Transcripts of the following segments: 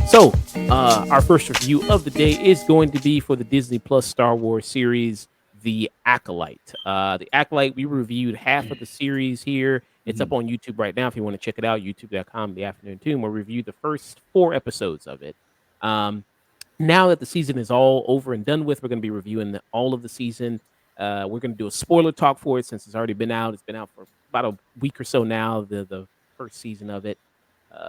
So, our first review of the day is going to be for the Disney Plus Star Wars series, The Acolyte. The Acolyte, we reviewed half of the series here. It's up Mhm. on YouTube right now if you want to check it out, youtube.com, The Afternoon Tomb. We'll review the first 4 episodes of it. Um, Now that the season is all over and done with, we're going to be reviewing all of the season. We're going to do a spoiler talk for it since it's already been out. It's been out for about a week or so now, the first season of it.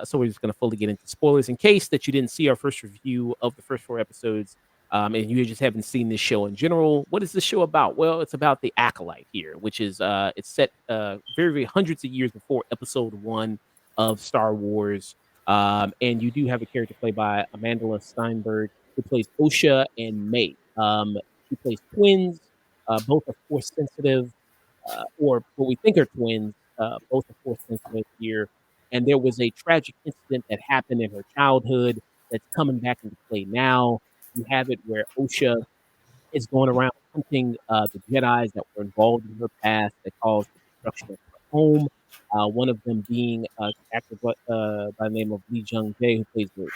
So we're just going to fully get into spoilers in case that you didn't see our first review of the first 4 episodes, and you just haven't seen this show in general. What is this show about? Well, it's about the Acolyte here, which is it's set very, very hundreds of years before Episode 1 of Star Wars. And you do have a character played by Amanda Steinberg, who plays Osha and May. She plays twins. Both are force sensitive, or what we think are twins. Both are force sensitive here. And there was a tragic incident that happened in her childhood that's coming back into play now. You have it where Osha is going around hunting the Jedi's that were involved in her past that caused the destruction of her home. One of them being actor by the name of Jung-jae, who plays the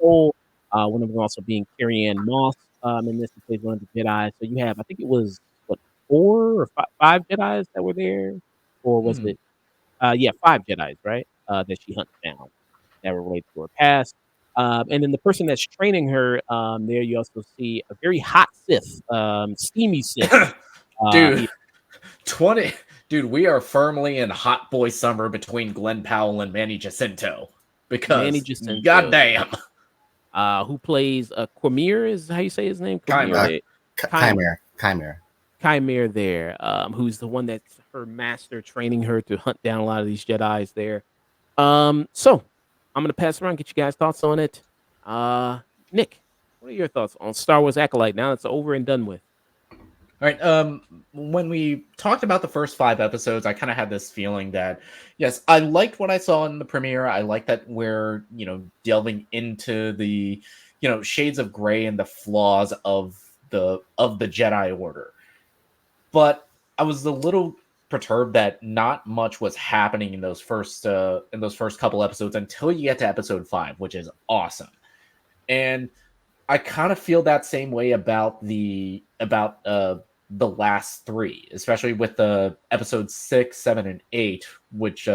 role. One of them also being Carrie-Anne Moss in this, who plays one of the Jedi. So you have, I think it was, what, 4 or 5 Jedi's that were there? Or was Mhm. it? Yeah, 5 Jedi's, right? That she hunts down that were related to her past. And then the person that's training her, there you also see a very hot Sith, steamy Sith. Dude, Here. 20 dude, we are firmly in hot boy summer between Glenn Powell and Manny Jacinto Manny because Jacinto, goddamn. who plays Cormier, is how you say his name? Cormier Chimera. there. Chimera. Chimera there, who's the one that's her master training her to hunt down a lot of these Jedi's there. So I'm gonna pass around, get you guys thoughts on it. Nick, what are your thoughts on Star Wars Acolyte now it's over and done with? All right. When we talked about the first 5 episodes, I kind of had this feeling that, yes, I liked what I saw in the premiere. I like that we're, delving into the, shades of gray and the flaws of the Jedi Order. But I was a little perturbed that not much was happening in those first couple episodes until you get to episode 5, which is awesome. And I kind of feel that same way about the last 3, especially with the episodes 6, 7, and 8, which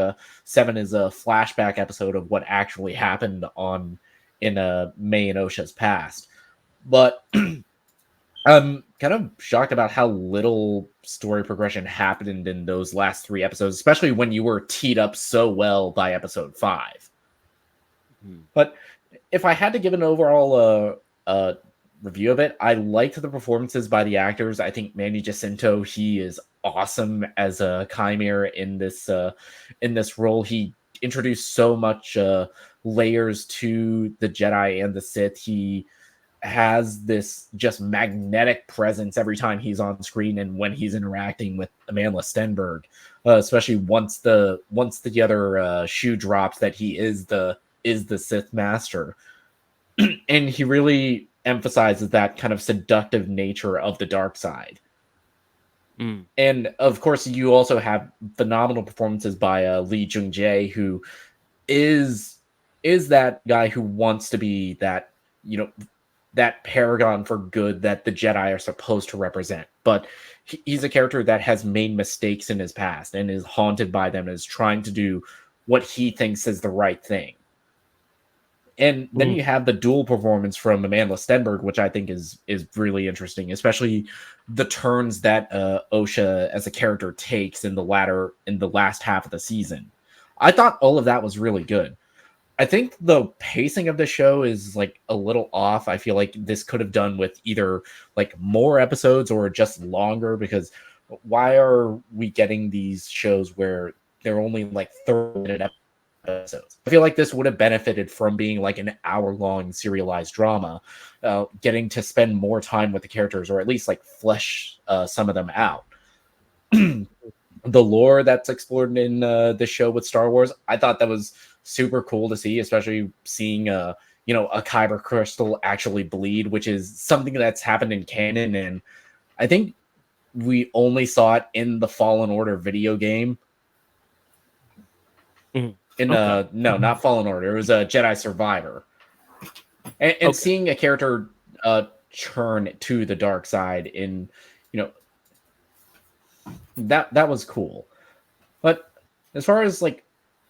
7 is a flashback episode of what actually happened in May and Osha's past. But I'm kind of shocked about how little story progression happened in those last 3 episodes, especially when you were teed up so well by episode 5. But if I had to give an overall review of it, I liked the performances by the actors. I think Manny Jacinto, he is awesome as a Chimera in this role. He introduced so much layers to the Jedi and the Sith. He has this just magnetic presence every time he's on screen and when he's interacting with Amanda Stenberg, especially once the other shoe drops that he is the Sith master. And he really emphasizes that kind of seductive nature of the dark side. And of course, you also have phenomenal performances by Lee Jung-jae, who is that guy who wants to be that, that paragon for good that the Jedi are supposed to represent. But he's a character that has made mistakes in his past and is haunted by them and is trying to do what he thinks is the right thing. And then you have the dual performance from Amanda Stenberg, which I think is really interesting, especially the turns that Osha as a character takes in the last half of the season. I thought all of that was really good. I think the pacing of the show is like a little off. I feel like this could have done with either like more episodes or just longer, because why are we getting these shows where they're only like 30-minute episodes? I feel like this would have benefited from being like an hour-long serialized drama, getting to spend more time with the characters, or at least like flesh some of them out. The lore that's explored in the show with Star Wars, I thought that was super cool to see, especially seeing a kyber crystal actually bleed, which is something that's happened in canon, and I think we only saw it in the Fallen Order video game. Mhm. In Okay. no, not Fallen Order. It was a Jedi Survivor, and Okay. seeing a character turn to the dark side in, that was cool. But as far as like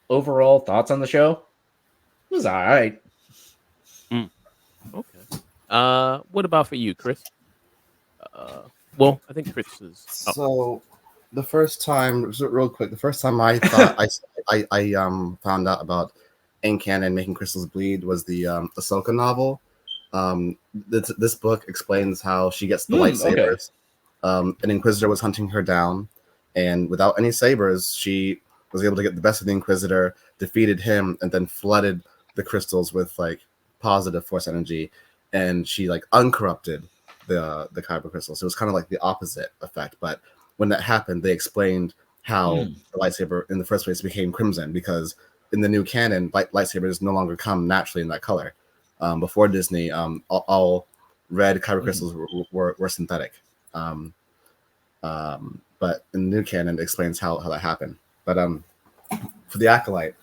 overall thoughts on the show, it was all right. Okay. What about for you, Chris? Well, I think Chris is. Oh. So the first time, real quick, the first time I thought I found out about in canon making crystals bleed was the Ahsoka novel. This book explains how she gets the Okay. lightsabers. An Inquisitor was hunting her down, and without any sabers, she was able to get the best of the Inquisitor, defeated him, and then flooded the crystals with like positive force energy, and she like uncorrupted the kyber crystals. So it was kind of like the opposite effect. But when that happened, they explained how the lightsaber in the first place became crimson, because in the new canon, lightsabers no longer come naturally in that color. Before Disney, all red kyber crystals were synthetic. But in the new canon, it explains how that happened. But for the Acolyte,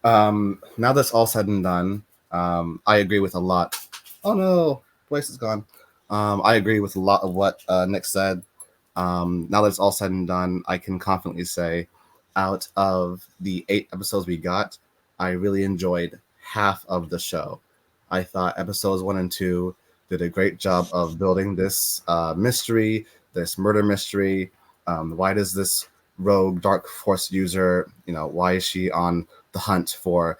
now that's all said and done, I agree with a lot. Oh no, voice is gone. I agree with a lot of what Nick said. Now that it's all said and done, I can confidently say, out of the 8 episodes we got, I really enjoyed half of the show. I thought episodes 1 and 2 did a great job of building this mystery, this murder mystery. Why does this rogue dark force user, why is she on the hunt for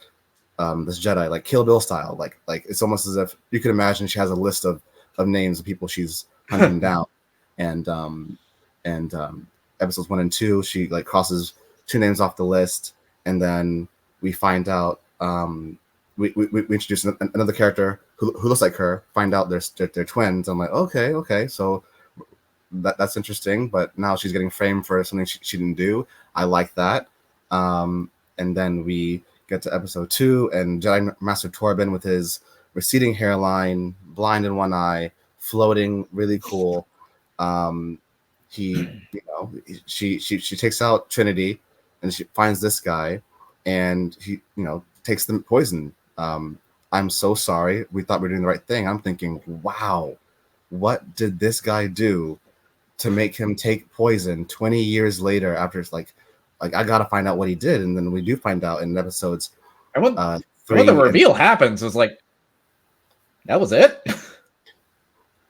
this Jedi, like Kill Bill style? Like it's almost as if you could imagine she has a list of names of people she's hunting down. And episodes 1 and 2, she like crosses 2 names off the list, and then we find out we introduce another character who looks like her. Find out they're twins. I'm like, okay, so that's interesting. But now she's getting framed for something she didn't do. I like that. And then we get to episode 2, and Jedi Master Torben with his receding hairline, blind in one eye, floating, really cool. She takes out Trinity, and she finds this guy, and he takes the poison. I'm so sorry. We thought we were doing the right thing. I'm thinking, wow, what did this guy do to make him take poison 20 years later? After it's like I gotta find out what he did, and then we do find out in episodes. And when the reveal happens, it's like, that was it.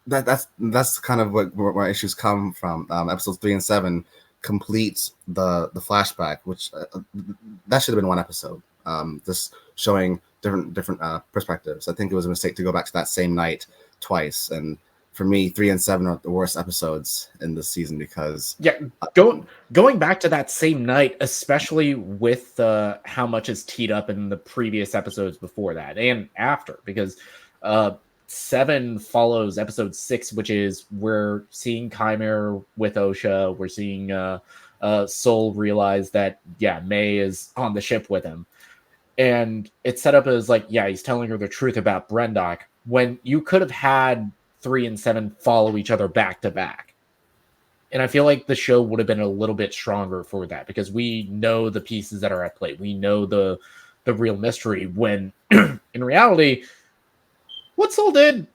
That's kind of where my issues come from. Episodes 3 and 7 completes the flashback, which that should have been one episode. Just showing different perspectives. I think it was a mistake to go back to that same night twice. And for me, 3 and 7 are the worst episodes in this season because going back to that same night, especially with how much is teed up in the previous episodes before that and after, because 7 follows episode 6, which is we're seeing Chimera with Osha. We're seeing Soul realize that May is on the ship with him, and it's set up as like he's telling her the truth about Brendock, when you could have had 3 and 7 follow each other back to back. And I feel like the show would have been a little bit stronger for that, because we know the pieces that are at play. We know the real mystery, when in reality, what Soul did,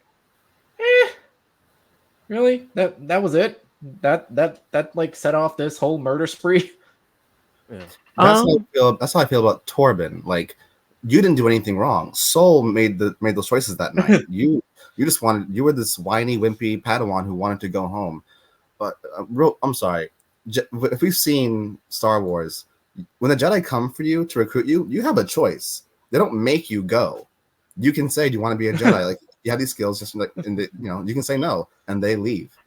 really? That was it? That like set off this whole murder spree? Yeah. That's how I feel about Torben. Like, you didn't do anything wrong. Soul made those choices that night. You were this whiny, wimpy Padawan who wanted to go home. But I'm sorry. If we've seen Star Wars, when the Jedi come for you to recruit you, you have a choice. They don't make you go. You can say, "Do you want to be a Jedi?" Like, you have these skills, just like you can say no, and they leave.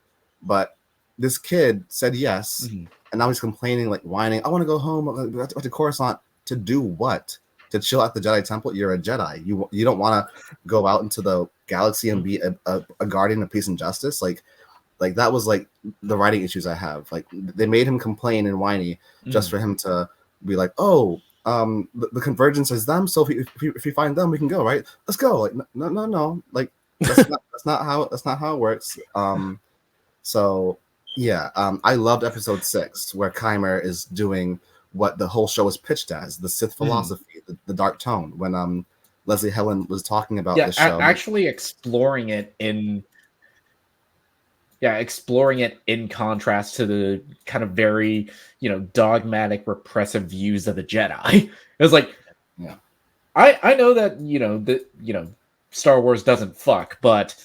But this kid said yes, and now he's complaining, like whining, "I want to go home. I have to Coruscant." To do what? To chill at the Jedi Temple? You're a Jedi. You don't want to go out into the galaxy and be a guardian of peace and justice. Like that was like the writing issues I have. Like, they made him complain and whiny just for him to be like, "Oh, the convergence is them. So if we find them, we can go, right? Let's go. Like no. Like that's not how it works. So yeah, I loved episode 6 where Keimer is doing what the whole show was pitched as, the Sith philosophy, the dark tone. When Leslie Helen was talking about this show, actually exploring it in contrast to the kind of very, dogmatic, repressive views of the Jedi. It was like, yeah, I know that, Star Wars doesn't fuck, but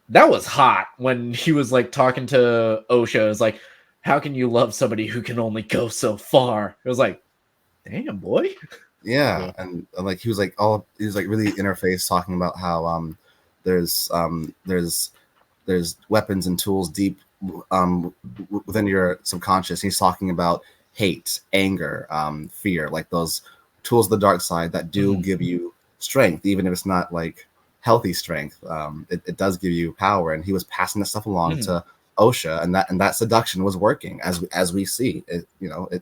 that was hot when he was like talking to Osha. It's like, how can you love somebody who can only go so far? It was like, damn, boy. Yeah, and like he was like really interface talking about how there's weapons and tools deep within your subconscious. He's talking about hate, anger, fear, like those tools of the dark side that do give you strength, even if it's not like healthy strength. It does give you power, and he was passing that stuff along to Osha, and that seduction was working as we see it.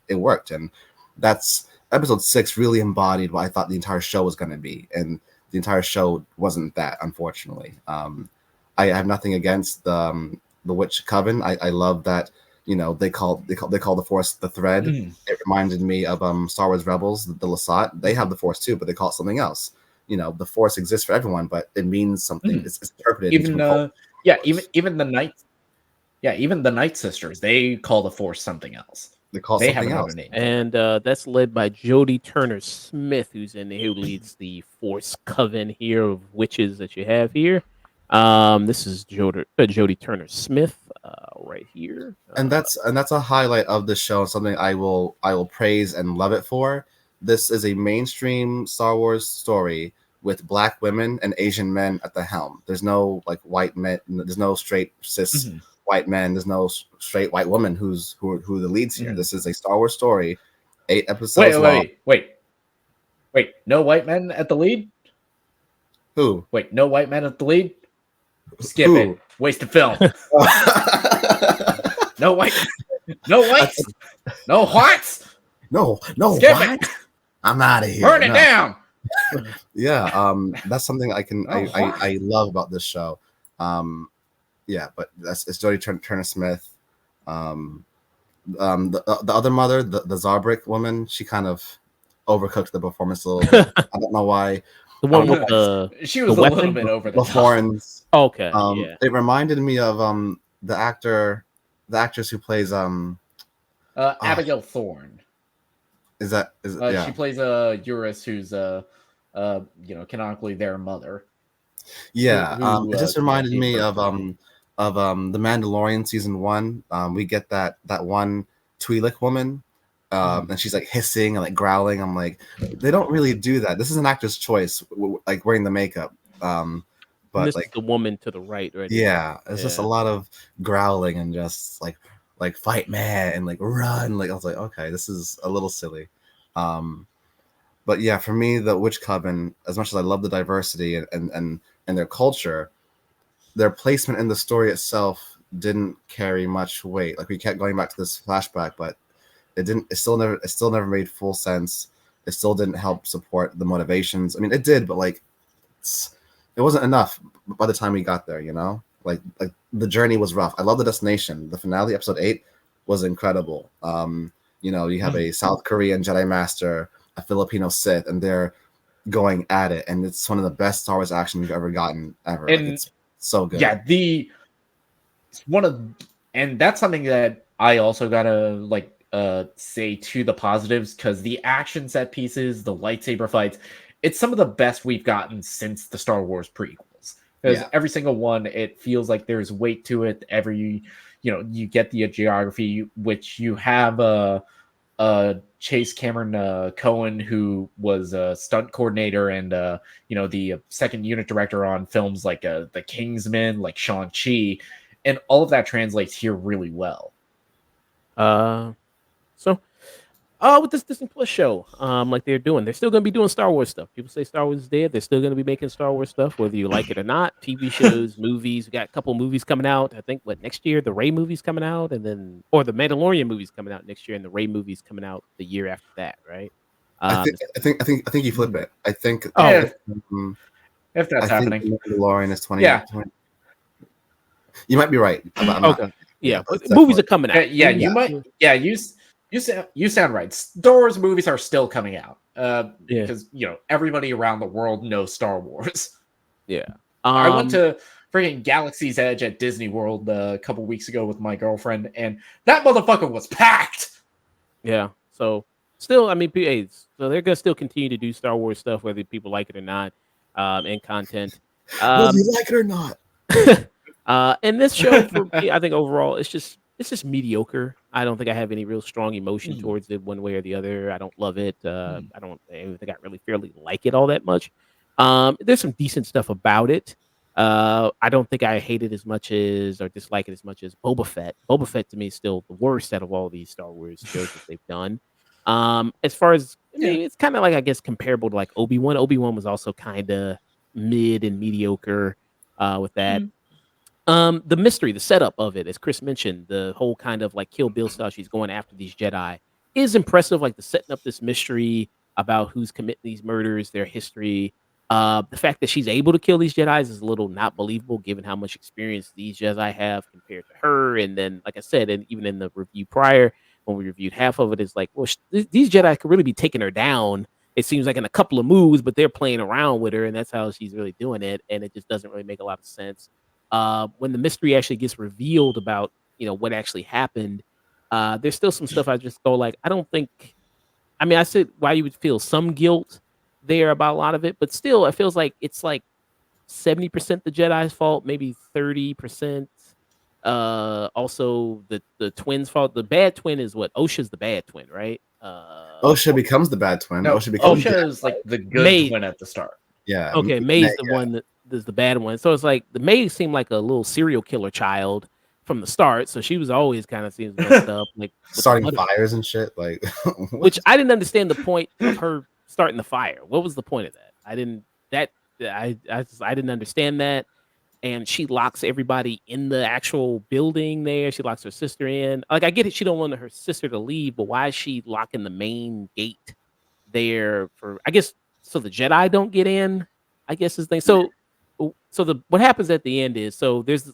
It worked, and that's episode 6 really embodied what I thought the entire show was going to be, and the entire show wasn't that, unfortunately. I have nothing against the Witch Coven. I love that they call the Force the thread. It reminded me of Star Wars Rebels, the Lasat. They have the Force too, but they call it something else. The Force exists for everyone, but it means something. It's interpreted. Even the Night Sisters, they call the Force something else. They have another name, and that's led by Jodie Turner-Smith, who leads the Force Coven here of witches that you have here. This is Jodie Turner-Smith right here, and that's a highlight of the show. Something I will praise and love it for. This is a mainstream Star Wars story with Black women and Asian men at the helm. There's no like white men. There's no straight cis white men. There's no straight white woman who are the leads here. This is a Star Wars story, 8 episodes long. Wait, no white men at the lead? Who? Wait, no white men at the lead? Skip it. Waste of film. No whites. No whites. No whites. No Skip what? it. I'm out of here. Burn it down. Yeah, that's something I love about this show. Yeah, but it's Jodie Turner-Smith. The other mother, the Zarbrick woman, she kind of overcooked the performance a little bit. I don't know why. The one with she was a little bit over the top. Horns. Okay, yeah. It reminded me of the actress who plays Abigail Thorne. Yeah. She plays Eurus, who's canonically their mother. Yeah, it just reminded me of the Mandalorian season 1. We get that one Twi'lek woman, and she's like hissing and like growling. I'm like, they don't really do that. This is an actor's choice, like wearing the makeup. But this like is the woman to the right, right? Yeah, it's just a lot of growling and just like fight man and like run. Like I was like, okay, this is a little silly. But yeah, for me, the Witch Coven, as much as I love the diversity and their culture, their placement in the story itself didn't carry much weight. Like we kept going back to this flashback, but it still never made full sense. It still didn't help support the motivations. I mean, it did, but like it wasn't enough by the time we got there, like the journey was rough. I love the destination. The finale, episode 8, was incredible. You have a South Korean Jedi Master, a Filipino Sith, and they're going at it, and it's one of the best Star Wars action we've ever gotten ever. And like, it's so good. Yeah, and that's something that I also gotta say to the positives, because the action set pieces, the lightsaber fights, it's some of the best we've gotten since the Star Wars prequels. Because every single one, it feels like there's weight to it. You get the geography, which you have Chase Cameron Cohen, who was a stunt coordinator and the second unit director on films like The Kingsman, like Shang-Chi, and all of that translates here really well. With this Disney Plus show, like they're still going to be doing Star Wars stuff. People say Star Wars is dead. They're still going to be making Star Wars stuff, whether you like it or not. TV shows, movies. We got a couple movies coming out. I think next year the Rey movie's coming out, or the Mandalorian movie's coming out next year, and the Rey movie's coming out the year after that, right? I think you flip it. I think if that's I think happening. Mandalorian is 20. Yeah. 20. You might be right. But I'm Okay. not. Yeah, but it's movies are definitely- coming out. Yeah, Movies you are- might. Yeah, you sound right. Star Wars movies are still coming out. Yeah. Because everybody around the world knows Star Wars. Yeah. I went to freaking Galaxy's Edge at Disney World a couple weeks ago with my girlfriend, and that motherfucker was packed. Yeah. So still, I mean, so they're gonna still continue to do Star Wars stuff, whether people like it or not, and content. Whether you like it or not. And this show for me, I think overall, it's just mediocre. I don't think I have any real strong emotion towards it one way or the other. I don't love it. I don't even think I really fairly like it all that much. There's some decent stuff about it. I don't think I hate it as much as or dislike it as much as Boba Fett. Boba Fett to me is still the worst out of all these Star Wars shows that they've done. As far as I mean, it's kind of like I guess comparable to like Obi-Wan. Obi-Wan was also kind of mid and mediocre with that. The mystery, the setup of it, as Chris mentioned, the whole kind of like Kill Bill style, she's going after these Jedi is impressive. Like the setting up this mystery about who's committing these murders, their history. The fact that she's able to kill these Jedi is a little not believable, given how much experience these Jedi have compared to her. And then, like I said, and even in the review prior, when we reviewed half of it, is like, well, these Jedi could really be taking her down. It seems like in a couple of moves, but they're playing around with her, and that's how she's really doing it. And it just doesn't really make a lot of sense. When the mystery actually gets revealed about what actually happened, there's still some stuff I just go like, I don't think. I mean, I said why you would feel some guilt there about a lot of it, but still, it feels like it's like 70% the Jedi's fault, maybe 30%. Also the twins' fault. The bad twin is what? Osha's the bad twin, right? Osha becomes the bad twin. No, Osha becomes Osha is like the good May- twin at the start. yeah. Okay, May's the one that is the bad one. So it's like the May seemed like a little serial killer child from the start. So she was always kind of seems messed up, like starting fires and shit. Like, which I didn't understand the point of her starting the fire. What was the point of that? I didn't understand that. And she locks everybody in the actual building there. She locks her sister in. Like, I get it. She don't want her sister to leave, but why is she locking the main gate there for, I guess, so the Jedi don't get in, I guess is the thing. So what happens at the end is, so there's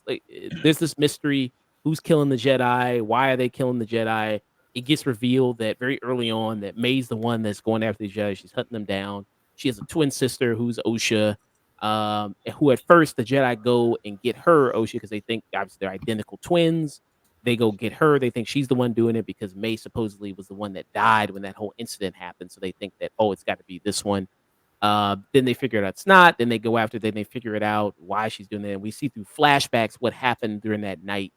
this mystery. Who's killing the Jedi? Why are they killing the Jedi? It gets revealed that very early on that May's the one that's going after the Jedi. She's hunting them down. She has a twin sister who's Osha. Who at first the Jedi go and get her, Osha, because they think obviously they're identical twins. They go get her. They think she's the one doing it because May supposedly was the one that died when that whole incident happened. So they think that, oh, it's got to be this one. Then they figure it out it's not. Then they go after. Then they figure it out why she's doing that. And we see through flashbacks what happened during that night.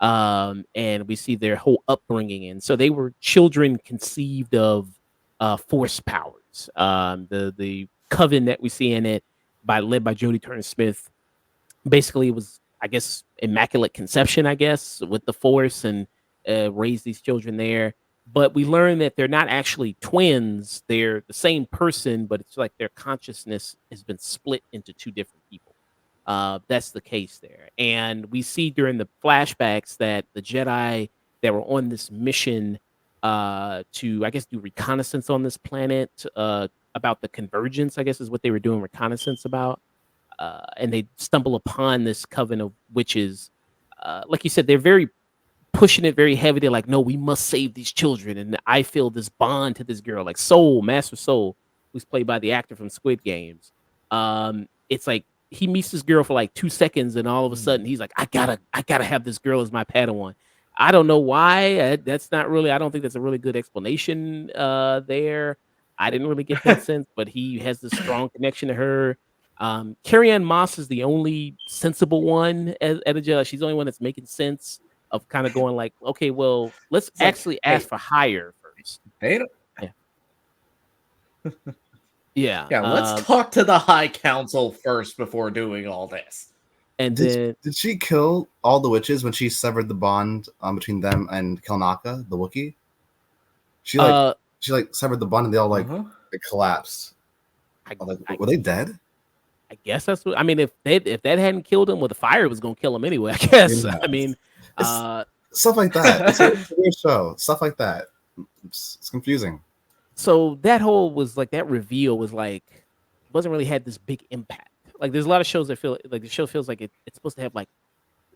And we see their whole upbringing. And so they were children conceived of force powers. The coven that we see in it, led by Jodie Turner-Smith, basically it was, I guess, immaculate conception, I guess, with the Force, and raised these children there. But we learn that they're not actually twins; they're the same person, but it's like their consciousness has been split into two different people. That's the case there, and we see during the flashbacks that the Jedi that were on this mission to, I guess, do reconnaissance on this planet. About the convergence, I guess, is what they were doing reconnaissance about. And they stumble upon this coven of witches. Like you said, they're very pushing it very heavy. They're like, no, we must save these children. And I feel this bond to this girl, like Soul, Master Soul, who's played by the actor from Squid Games. It's like he meets this girl for like 2 seconds, and all of a sudden he's like, I gotta have this girl as my Padawan. I don't know why. That's not really, I don't think that's a really good explanation there. I didn't really get that sense, but he has this strong connection to her. Carrie-Anne Moss is the only sensible one at a Jedi. She's the only one that's making sense of kind of going like, okay, well, let's actually ask for hire first. Hey, yeah. Let's talk to the High Council first before doing all this. And did she kill all the witches when she severed the bond between them and Kelnaka, the Wookiee? She severed the bond and they all like collapsed. Were they dead? I guess that's what I mean. If that hadn't killed him, well, the fire was gonna kill him anyway. I guess. Yeah. I mean, stuff like that. It's a weird show. Stuff like that. It's confusing. so that whole was like that reveal was like wasn't really had this big impact. Like there's a lot of shows that feel like the show feels like it's supposed to have like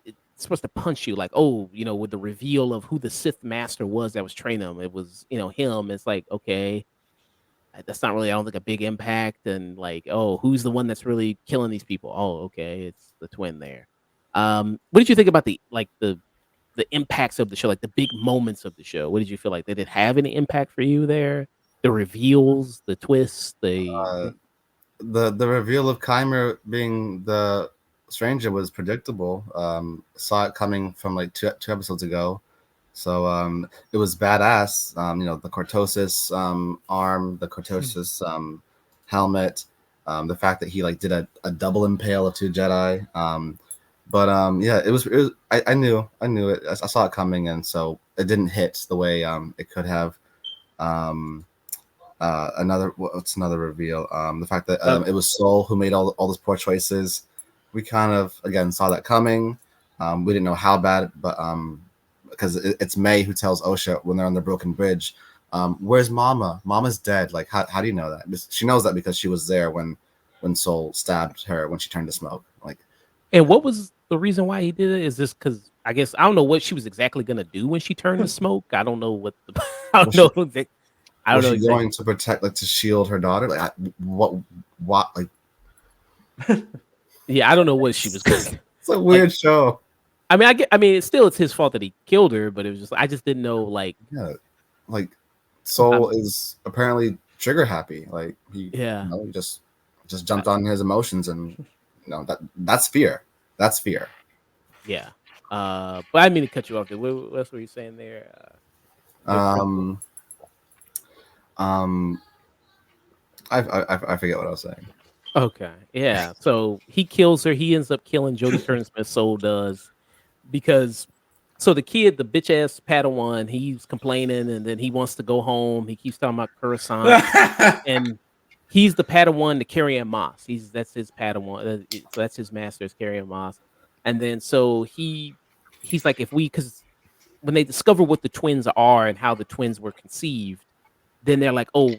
it's supposed to punch you like, oh, with the reveal of who the Sith master was that was training him. It was, him. It's like, okay, that's not really, I don't think, a big impact. And like, oh, who's the one that's really killing these people? Oh, okay, it's the twin there. What did you think about the impacts of the show, like the big moments of the show? What did you feel like? Did it have any impact for you there? The reveals, the twists, the Uh, the reveal of Kymer being the stranger was predictable. Saw it coming from like two episodes ago, so it was badass. The cortosis arm, the cortosis helmet, the fact that he like did a double impale of two Jedi. But yeah, it was I knew it. I saw it coming, and so it didn't hit the way it could have. Um, what's another reveal? The fact that it was Soul who made all those poor choices. We kind of again saw that coming. We didn't know how bad, but because it's May who tells Osha when they're on the broken bridge, "Where's Mama? Mama's dead." Like, how do you know that? She knows that because she was there when Soul stabbed her when she turned to smoke. Like, and what was the reason why he did it? Is this because I guess I don't know what she was exactly gonna do when she turned to smoke. I don't know what the I don't was she, know. I don't was know she exactly. going to protect, like, to shield her daughter? Like, what? Like, Yeah, I don't know what she was going. it's a Like, weird show. I mean, it's his fault that he killed her, but it was just I just didn't know. Like, Yeah, like Soul I'm, is apparently trigger happy. Like yeah, he just jumped on his emotions, and that's fear. That's fear. yeah. But I didn't mean to cut you off there. What else were you saying there? Um, um, I forget what I was saying. Okay, yeah. So he kills her. He ends up killing Jodie Turner-Smith. Soul does because so the kid, the bitch ass Padawan, he's complaining and then he wants to go home. He keeps talking about Coruscant and he's the Padawan to Carrie Moss. That's his Padawan. So that's his master is Carrie Moss. And then so he's like, if we because when they discover what the twins are and how the twins were conceived, then they're like, oh,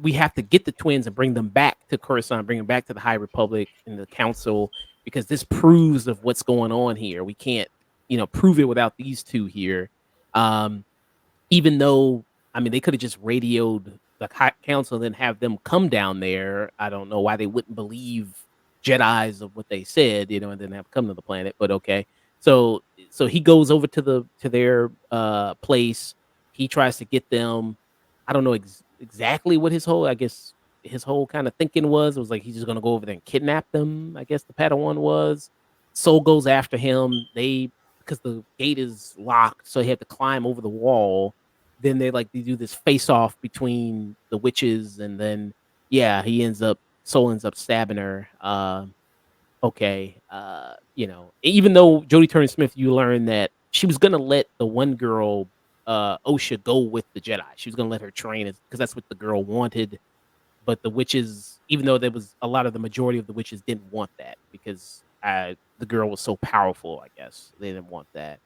we have to get the twins and bring them back to Coruscant, bring them back to the High Republic and the Council because this proves of what's going on here. We can't, prove it without these two here. Um, Even though, I mean, they could have just radioed the council and then have them come down there. I don't know why they wouldn't believe Jedi's of what they said, and then have come to the planet. But okay, so he goes over to their place. He tries to get them. I don't know exactly what I guess his whole kind of thinking was. It was like he's just gonna go over there and kidnap them. I guess the Padawan was. Soul goes after him. Because the gate is locked, so he had to climb over the wall. Then they do this face off between the witches, and then yeah, Soul ends up stabbing her. Okay, even though Jodie Turner Smith, you learn that she was gonna let the one girl, Osha, go with the Jedi. She was gonna let her train because that's what the girl wanted. But the witches, even though there was a lot of the majority of the witches didn't want that because the girl was so powerful, I guess they didn't want that.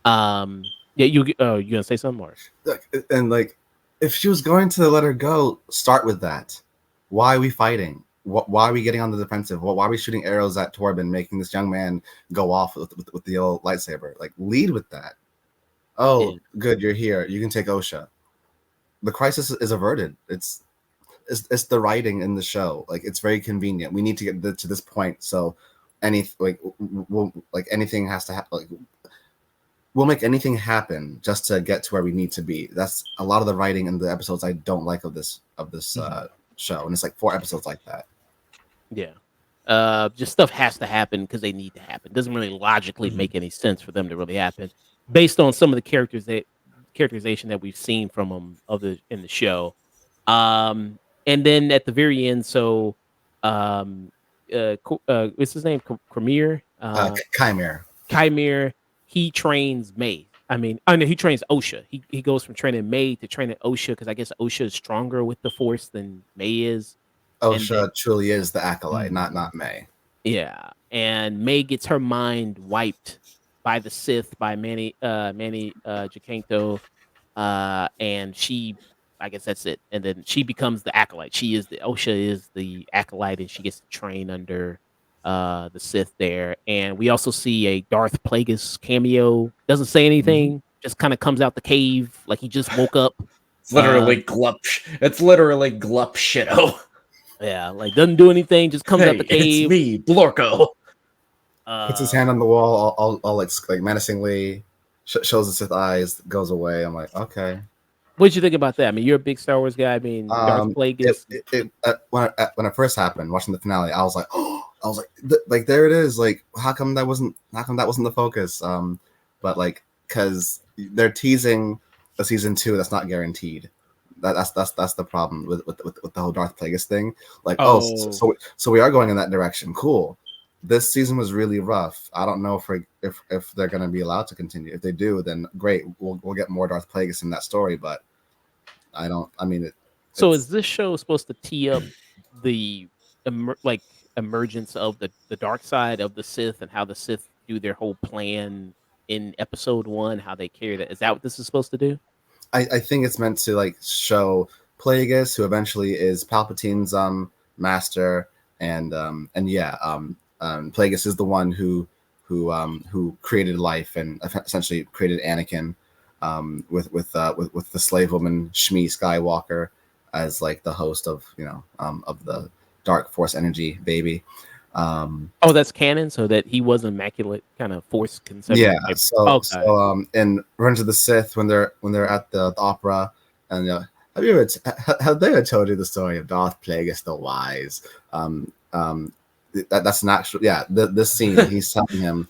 Yeah, you gonna say something more? And like, if she was going to let her go, start with that. Why are we fighting? Why are we getting on the defensive? Why are we shooting arrows at Torben, making this young man go off with the old lightsaber? Like, lead with that. Oh, Yeah. good, you're here. You can take Osha. The crisis is averted. It's the writing in the show. Like, it's very convenient. We need to get to this point. So, anything has to happen. Like, we'll make anything happen just to get to where we need to be. That's a lot of the writing in the episodes I don't like of this show, and it's like 4 episodes like that. Yeah. Just stuff has to happen because they need to happen. Doesn't really logically make any sense for them to really happen, based on some of the characterization that we've seen from them in the show. And then at the very end, so what's his name? Cremere? Chimera. Chimere, he trains May. I know he trains Osha. He goes from training May to training Osha because I guess Osha is stronger with the Force than May is. And then Osha truly is the acolyte, not May. yeah, and May gets her mind wiped by the Sith by Manny Jacinto, and she, I guess that's it. And then she becomes the acolyte. Osha is the acolyte, and she gets to train under the Sith there. And we also see a Darth Plagueis cameo. Doesn't say anything, just kind of comes out the cave like he just woke up. It's literally Glup. It's literally Glup Shitto. Yeah, like doesn't do anything, just comes out the cave. It's me, Blorko. Puts his hand on the wall, all like menacingly, shows the Sith eyes, goes away. I'm like, okay. What did you think about that? I mean, you're a big Star Wars guy. I mean, Darth Plagueis. When it first happened, watching the finale, I was like, oh, like there it is. Like, how come that wasn't the focus? But like, because they're teasing a season 2 that's not guaranteed. That's the problem with the whole Darth Plagueis thing. Like, so we are going in that direction. Cool. This season was really rough. I don't know if they're going to be allowed to continue. If they do, then great. We'll get more Darth Plagueis in that story. But I don't. I mean, so is this show supposed to tee up the emergence of the dark side of the Sith and how the Sith do their whole plan in episode 1? How they carry that? Is that what this is supposed to do? I think it's meant to like show Plagueis, who eventually is Palpatine's master, and Plagueis is the one who created life and essentially created Anakin, with the slave woman Shmi Skywalker as like the host of of the Dark Force energy baby. That's canon, so that he was immaculate kind of Force conception. Yeah. So in Revenge of the Sith, when they're at the opera, and have they ever told you the story of Darth Plagueis the Wise? That's an actual this scene he's telling him.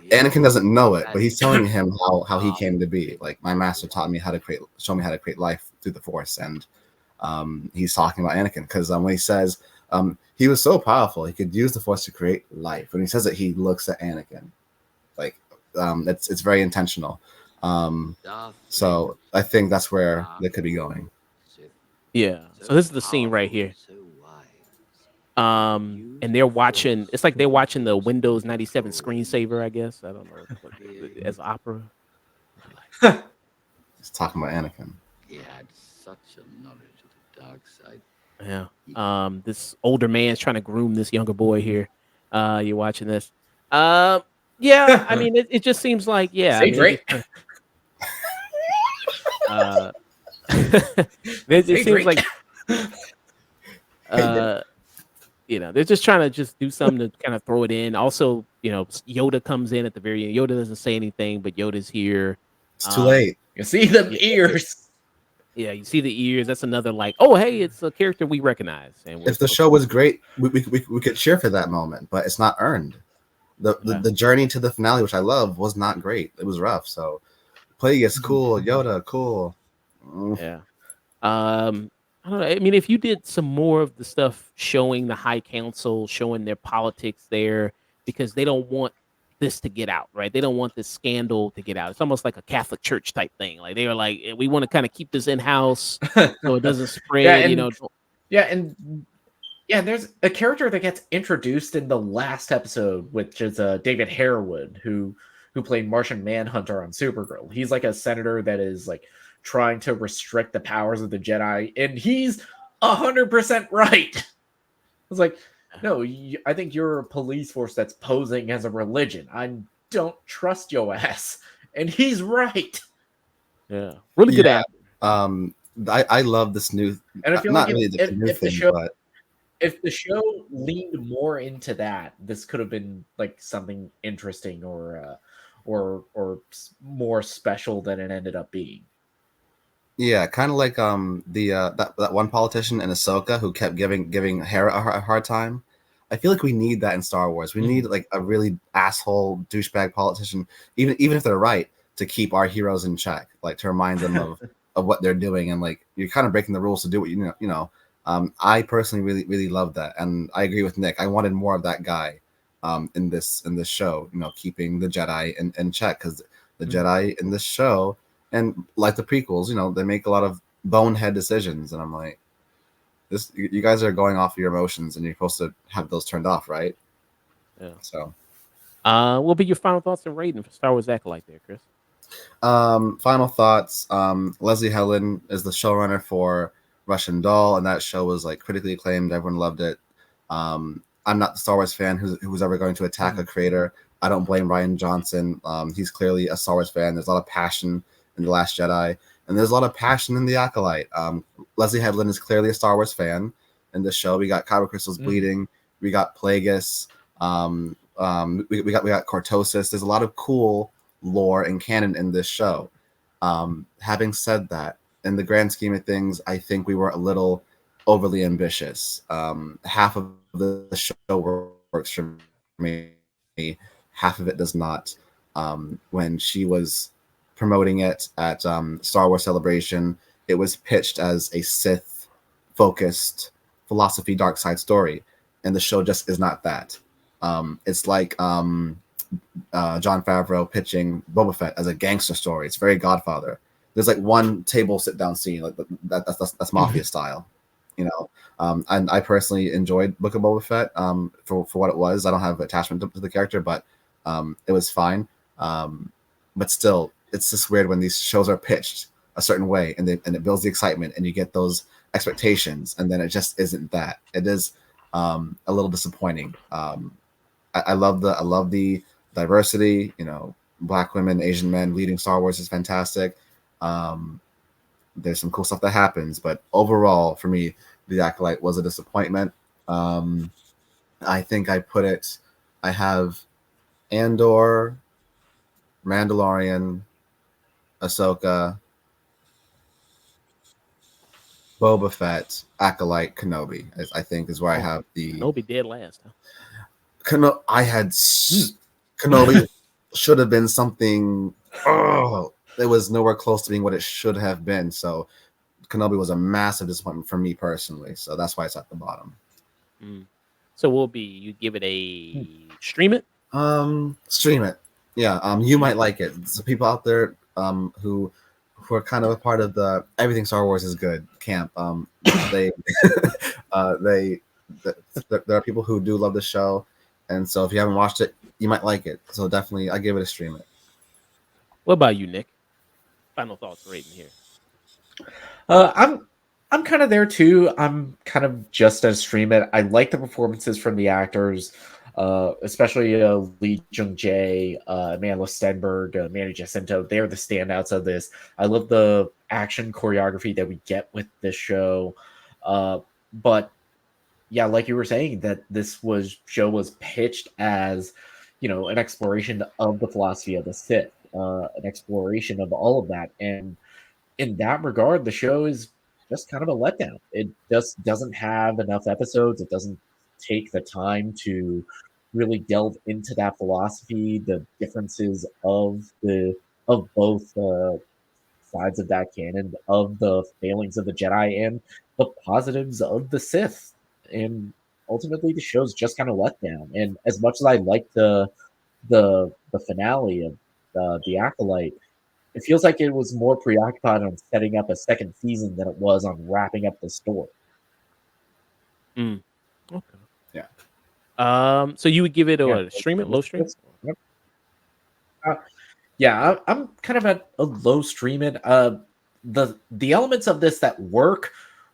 Anakin doesn't know it, but he's telling him how he came to be. Like, my master taught me show me how to create life through the Force, and he's talking about Anakin because when he says he was so powerful he could use the Force to create life. When he says it, he looks at Anakin, like it's very intentional. So I think that's where they could be going. Yeah. So this is the scene right here. And they're watching. It's like they're watching the Windows 97 screensaver. I guess I don't know as opera. He's talking about Anakin. He had such a knowledge of the dark side. Yeah. This older man's trying to groom this younger boy here. You're watching this. Yeah. I mean, it just seems like Great. It seems like they're just trying to just do something to kind of throw it in. Also, Yoda comes in at the very end. Yoda doesn't say anything, but Yoda's here. It's too late. You see the ears. Yeah, you see the ears. That's another like, oh, hey, it's a character we recognize. And if the show was great, we could cheer for that moment, but it's not earned. The journey to the finale, which I love, was not great. It was rough. So, Plagueis, cool. Yoda, cool. Yeah. I don't know. I mean, if you did some more of the stuff showing the High Council, showing their politics there, because they don't want this to get out, right? They don't want this scandal to get out. It's almost like a Catholic Church type thing. Like they were like, we want to kind of keep this in house so it doesn't spread. There's a character that gets introduced in the last episode, which is David Harewood, who played Martian Manhunter on Supergirl. He's like a senator that is like trying to restrict the powers of the Jedi, and he's 100% right. I was like, no, I think you're a police force that's posing as a religion. I don't trust your ass, and he's right. Yeah, really good actor. I love this new, and I feel not like really if the show leaned more into that, this could have been like something interesting or more special than it ended up being. Yeah, kind of like that one politician in Ahsoka who kept giving Hera a hard time. I feel like we need that in Star Wars. We need like a really asshole douchebag politician, even if they're right, to keep our heroes in check, like to remind them of what they're doing, and like you're kind of breaking the rules to do what you know. I personally really love that, and I agree with Nick. I wanted more of that guy in this show, keeping the Jedi in check, because the Jedi in this show, and like the prequels, they make a lot of bonehead decisions, and I'm like, you guys are going off your emotions, and you're supposed to have those turned off, right? Yeah. So, what will be your final thoughts and rating for Star Wars Acolyte there, Chris? Final thoughts. Leslie Helen is the showrunner for Russian Doll, and that show was like critically acclaimed. Everyone loved it. I'm not the Star Wars fan who's ever going to attack a creator. I don't blame Ryan Johnson. He's clearly a Star Wars fan. There's a lot of passion in The Last Jedi, and there's a lot of passion in The Acolyte. Leslie Headland is clearly a Star Wars fan in this show. We got Kyber Crystals bleeding. We got Plagueis. We got Cortosis. There's a lot of cool lore and canon in this show. Having said that, in the grand scheme of things, I think we were a little overly ambitious. Half of the show works for me, half of it does not. When she was promoting it at Star Wars Celebration, it was pitched as a Sith focused philosophy dark side story, and the show just is not that. It's like John Favreau pitching Boba Fett as a gangster story. It's very Godfather. There's like one table sit down scene, like that's mafia style, you know. And I personally enjoyed Book of Boba Fett for what it was. I don't have attachment to the character, but it was fine. But still, it's just weird when these shows are pitched a certain way, and it builds the excitement, and you get those expectations, and then it just isn't that. It is a little disappointing. I love the diversity. You know, Black women, Asian men leading Star Wars is fantastic. There's some cool stuff that happens, but overall, for me, The Acolyte was a disappointment. I think I have Andor, Mandalorian, Ahsoka, Boba Fett, Acolyte, Kenobi. I think is where I have the Kenobi dead last. Huh? I had Kenobi should have been something. Oh, it was nowhere close to being what it should have been. So Kenobi was a massive disappointment for me personally. So that's why it's at the bottom. So you give it a stream it? Stream it. Yeah. You might like it. So people out there who are kind of a part of the everything Star Wars is good camp. There are people who do love the show, and so if you haven't watched it, you might like it. So definitely, I give it a stream it. What about you, Nick? Final thoughts rating here. I'm kind of there too. I'm kind of just as stream it. I like the performances from the actors, especially Lee Jung-jae, Amanda Stenberg, Manny Jacinto. They're the standouts of this. I love the action choreography that we get with this show. But yeah, like you were saying, that this show was pitched as, you know, an exploration of the philosophy of the Sith, an exploration of all of that. And in that regard, the show is just kind of a letdown. It just doesn't have enough episodes. It doesn't take the time to really delve into that philosophy, the differences of both sides of that canon, of the failings of the Jedi and the positives of the Sith. And ultimately, the show's just kind of let down. And as much as I like the finale of The Acolyte, it feels like it was more preoccupied on setting up a second season than it was on wrapping up the story. Okay. Yeah. So you would give it a stream it, low stream? Yeah, I'm kind of at a low stream it. The elements of this that work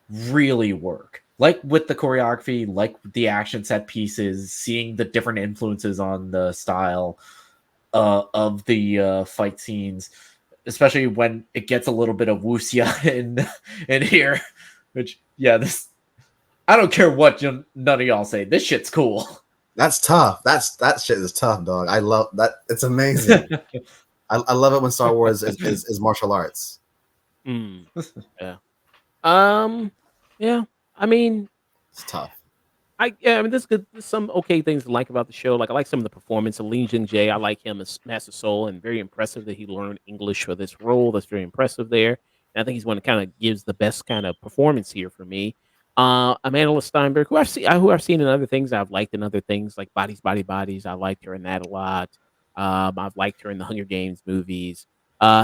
really work. Like with the choreography, like the action set pieces, seeing the different influences on the style of the fight scenes, especially when it gets a little bit of wuxia in here. Which, yeah, this I don't care what none of y'all say. This shit's cool. That's tough. That shit is tough, dog. I love that. It's amazing. I love it when Star Wars is martial arts. Yeah. Yeah. I mean, It's tough. I mean, there's some okay things to like about the show. Like I like some of the performance of Lee Jung-jae. I like him as Master Soul, and very impressive that he learned English for this role. That's very impressive there. And I think he's one that kind of gives the best kind of performance here for me. Amanda Steinberg, who I've seen in other things, I've liked in other things like Bodies, Bodies. I liked her in that a lot. I've liked her in the Hunger Games movies.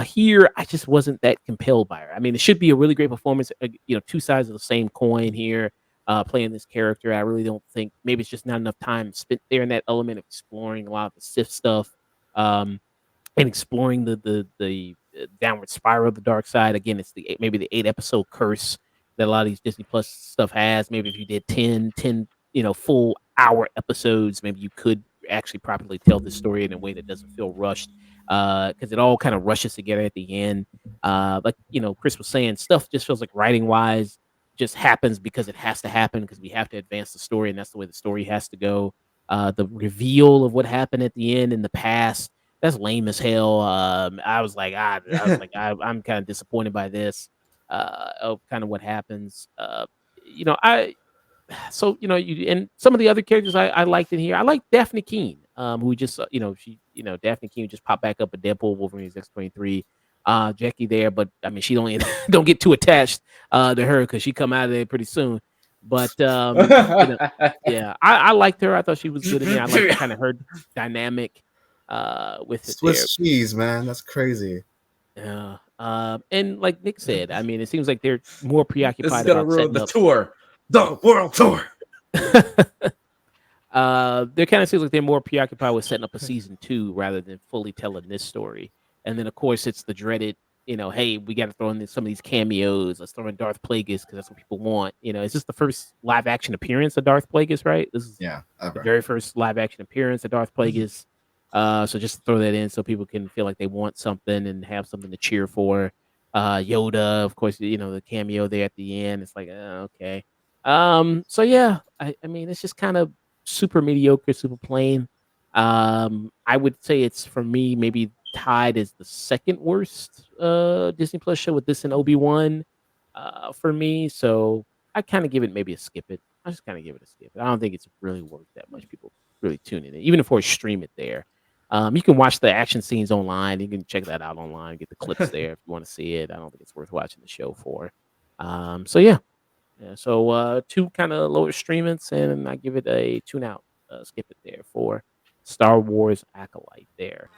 Here, I just wasn't that compelled by her. I mean, it should be a really great performance. Two sides of the same coin here. Playing this character, I really don't think maybe it's just not enough time spent there in that element of exploring a lot of the Sith stuff, and exploring the downward spiral of the dark side. Again, it's maybe the 8 episode curse that a lot of these Disney Plus stuff has. Maybe if you did 10 full hour episodes, maybe you could actually properly tell the story in a way that doesn't feel rushed. Because it all kind of rushes together at the end. Like Chris was saying, stuff just feels like writing wise just happens because it has to happen because we have to advance the story and that's the way the story has to go. The reveal of what happened at the end in the past, that's lame as hell. I'm kind of disappointed by this. Of kind of what happens. I so you and some of the other characters I liked in here. I like Daphne Keene, who just Daphne Keene just popped back up at Deadpool, Wolverine's X-23. Jackie there, but I mean she don't don't get too attached to her because she come out of there pretty soon. But yeah, I liked her. I thought she was good in there. I liked kind of her dynamic with it there. Swiss cheese, man. That's crazy. Yeah. And like Nick said, I mean, it seems like they're more This is preoccupied gonna about ruin setting the up. tour, the world tour. There kind of seems like they're more preoccupied with setting up a season 2 rather than fully telling this story. And then, of course, it's the dreaded, hey, we got to throw in some of these cameos. Let's throw in Darth Plagueis because that's what people want. Is this the first live action appearance of Darth Plagueis, right? This is Yeah. the Ever. very first live action appearance of Darth Plagueis. So just throw that in so people can feel like they want something and have something to cheer for. Yoda, of course, the cameo there at the end. It's like, okay. So yeah, I mean, it's just kind of super mediocre, super plain. I would say it's for me maybe tied as the second worst Disney Plus show with this and Obi-Wan for me. So I kind of give it maybe a skip it. I just kind of give it a skip it. I don't think it's really worth that much people really tuning in, even if we stream it there. You can watch the action scenes online. You can check that out online, get the clips there if you want to see it. I don't think it's worth watching the show for. So yeah. Yeah, so 2 kind of lower streamings, and I give it a tune out. Skip it there for Star Wars Acolyte there.